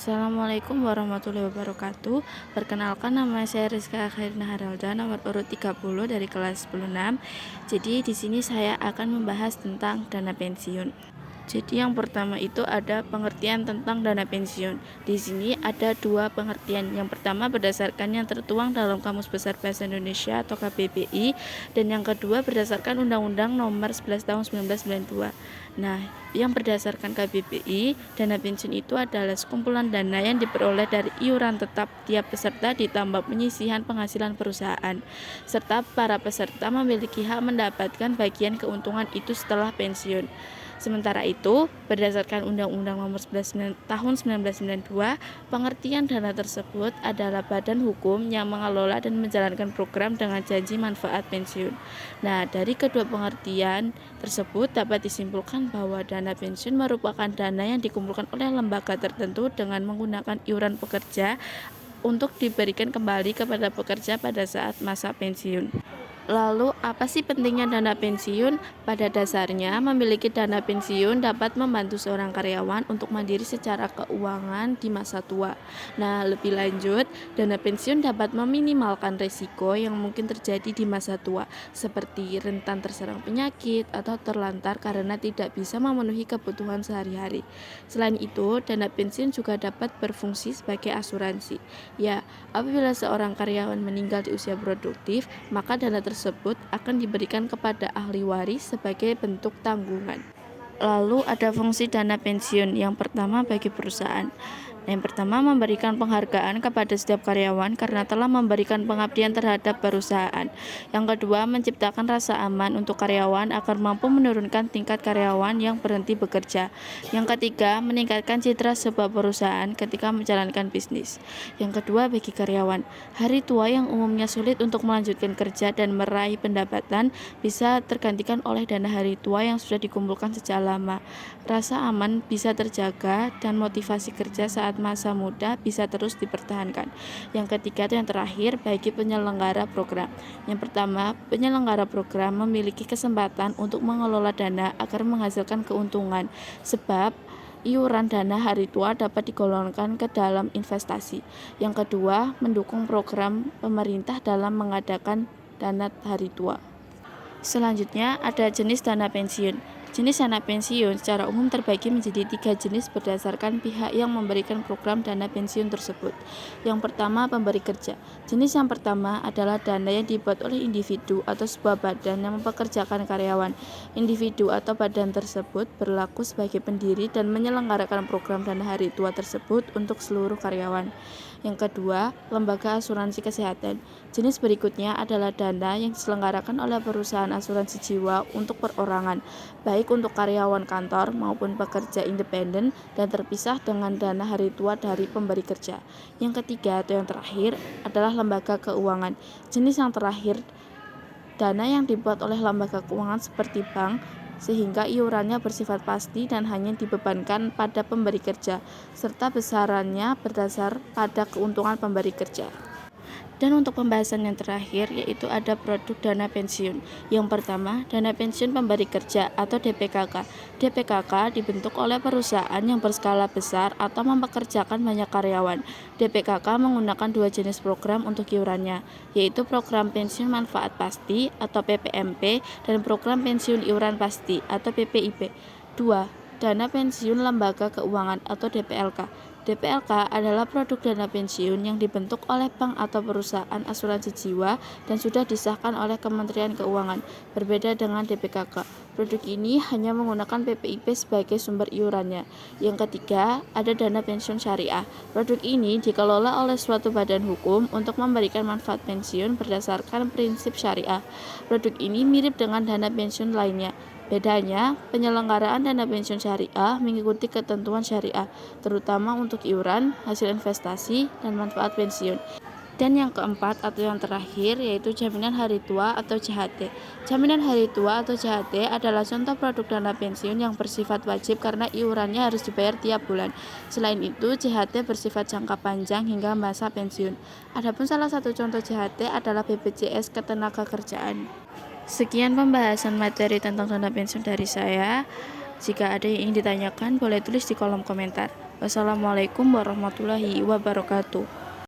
Assalamualaikum warahmatullahi wabarakatuh. Perkenalkan, nama saya Rizka Khairina Haralda, nomor urut 30 dari kelas 10-6. Jadi di sini saya akan membahas tentang dana pensiun. Jadi yang pertama itu ada pengertian tentang dana pensiun. Di sini ada dua pengertian. Yang pertama berdasarkan yang tertuang dalam Kamus Besar Bahasa Indonesia atau KBBI, dan yang kedua berdasarkan Undang-Undang Nomor 11 Tahun 1992. Nah, yang berdasarkan KBBI, dana pensiun itu adalah sekumpulan dana yang diperoleh dari iuran tetap tiap peserta ditambah penyisihan penghasilan perusahaan, serta para peserta memiliki hak mendapatkan bagian keuntungan itu setelah pensiun. Sementara itu, berdasarkan Undang-Undang Nomor 11 Tahun 1992, pengertian dana tersebut adalah badan hukum yang mengelola dan menjalankan program dengan janji manfaat pensiun. Nah, dari kedua pengertian tersebut dapat disimpulkan bahwa dana pensiun merupakan dana yang dikumpulkan oleh lembaga tertentu dengan menggunakan iuran pekerja untuk diberikan kembali kepada pekerja pada saat masa pensiun. Lalu, apa sih pentingnya dana pensiun? Pada dasarnya, memiliki dana pensiun dapat membantu seorang karyawan untuk mandiri secara keuangan di masa tua. Nah, lebih lanjut, dana pensiun dapat meminimalkan risiko yang mungkin terjadi di masa tua, seperti rentan terserang penyakit atau terlantar karena tidak bisa memenuhi kebutuhan sehari-hari. Selain itu, dana pensiun juga dapat berfungsi sebagai asuransi. Ya, apabila seorang karyawan meninggal di usia produktif, maka dana tersebut akan diberikan kepada ahli waris sebagai bentuk tanggungan. Lalu ada fungsi dana pensiun. Yang pertama bagi perusahaan. Yang pertama, memberikan penghargaan kepada setiap karyawan karena telah memberikan pengabdian terhadap perusahaan. Yang kedua, menciptakan rasa aman untuk karyawan agar mampu menurunkan tingkat karyawan yang berhenti bekerja. Yang ketiga, meningkatkan citra sebuah perusahaan ketika menjalankan bisnis. Yang kedua, bagi karyawan, hari tua yang umumnya sulit untuk melanjutkan kerja dan meraih pendapatan bisa tergantikan oleh dana hari tua yang sudah dikumpulkan sejak lama. Rasa aman bisa terjaga dan motivasi kerja saat masa muda bisa terus dipertahankan. Yang ketiga, itu yang terakhir, bagi penyelenggara program. Yang pertama, penyelenggara program memiliki kesempatan untuk mengelola dana agar menghasilkan keuntungan, sebab iuran dana hari tua dapat digolongkan ke dalam investasi. Yang kedua, mendukung program pemerintah dalam mengadakan dana hari tua. Selanjutnya ada jenis dana pensiun. Jenis dana pensiun secara umum terbagi menjadi 3 jenis berdasarkan pihak yang memberikan program dana pensiun tersebut. Yang pertama, pemberi kerja. Jenis yang pertama adalah dana yang dibuat oleh individu atau sebuah badan yang mempekerjakan karyawan. Individu atau badan tersebut berlaku sebagai pendiri dan menyelenggarakan program dana hari tua tersebut untuk seluruh karyawan. Yang kedua, lembaga asuransi kesehatan. Jenis berikutnya adalah dana yang diselenggarakan oleh perusahaan asuransi jiwa untuk perorangan, baik untuk karyawan kantor maupun pekerja independen, dan terpisah dengan dana hari tua dari pemberi kerja. Yang ketiga atau yang terakhir adalah lembaga keuangan. Jenis yang terakhir, dana yang dibuat oleh lembaga keuangan seperti bank, sehingga iurannya bersifat pasti dan hanya dibebankan pada pemberi kerja, serta besarannya berdasar pada keuntungan pemberi kerja. Dan untuk pembahasan yang terakhir yaitu ada produk dana pensiun. Yang pertama, dana pensiun pemberi kerja atau DPKK. DPKK dibentuk oleh perusahaan yang berskala besar atau mempekerjakan banyak karyawan. DPKK menggunakan dua jenis program untuk iurannya, yaitu program pensiun manfaat pasti atau PPMP dan program pensiun iuran pasti atau PPIP. 2. Dana pensiun lembaga keuangan atau DPLK. DPLK adalah produk dana pensiun yang dibentuk oleh bank atau perusahaan asuransi jiwa dan sudah disahkan oleh Kementerian Keuangan. Berbeda dengan DPKK, produk ini hanya menggunakan PPIP sebagai sumber iurannya. Yang ketiga, ada dana pensiun syariah. Produk ini dikelola oleh suatu badan hukum untuk memberikan manfaat pensiun berdasarkan prinsip syariah. Produk ini mirip dengan dana pensiun lainnya. Bedanya, penyelenggaraan dana pensiun syariah mengikuti ketentuan syariah, terutama untuk iuran, hasil investasi, dan manfaat pensiun. Dan yang keempat atau yang terakhir yaitu jaminan hari tua atau JHT. Jaminan hari tua atau JHT adalah contoh produk dana pensiun yang bersifat wajib karena iurannya harus dibayar tiap bulan. Selain itu, JHT bersifat jangka panjang hingga masa pensiun. Adapun salah satu contoh JHT adalah BPJS Ketenagakerjaan. Sekian pembahasan materi tentang dana pensiun dari saya. Jika ada yang ingin ditanyakan, boleh tulis di kolom komentar. Wassalamualaikum warahmatullahi wabarakatuh.